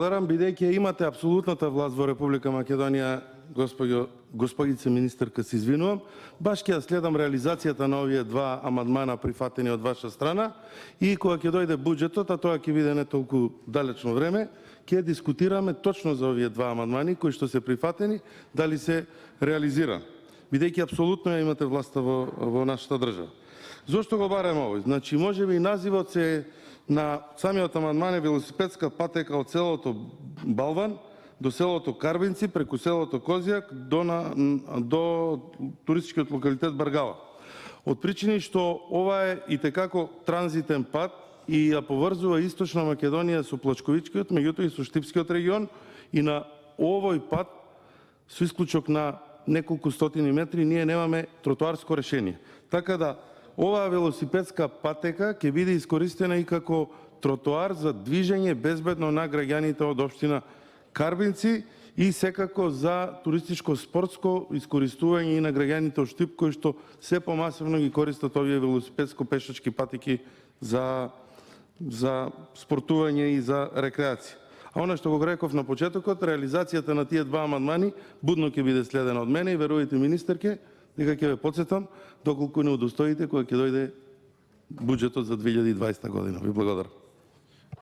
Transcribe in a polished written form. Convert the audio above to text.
Бидејќи имате апсолутната власт во Република Македонија, господице министерка, се извинувам, баш ќе ја следам реализацијата на овие два амандмана прифатени од ваша страна и кога ќе дојде буџетот, а тоа ќе биде не толку далечно време, ќе дискутираме точно за овие два амандмани кои што се прифатени, дали се реализира. Бидејќи апсолутно ја имате власта во нашата држава. Зошто го бараме овој? Значи, можеби и називот се на самиот амандман е велосипедска патека од селото Балван до селото Карбинци, преку селото Козјак до туристичкиот локалитет Баргала. Од причини што ова е итекако транзитен пат и ја поврзува Источна Македонија со Плачковичкиот, меѓутоа и со Штипскиот регион, и на овој пат, со исклучок на неколку стотини метри, ние немаме тротоарско решение. Така да, оваа велосипедска патека ќе биде искористена и како тротоар за движење безбедно на граѓаните од општина Карбинци и секако за туристичко-спортско искористување и на граѓаните од Штип, кои што се помасивно ги користат овие велосипедско-пешачки патеки за спортување и за рекреација. А она што го реков на почетокот, реализацијата на тие два амандмани будно ќе биде следена од мене и верувајте, министерке, дека ќе ве потсетам доколку не удостоите кога ќе дојде буџетот за 2020 година. Ви благодарам.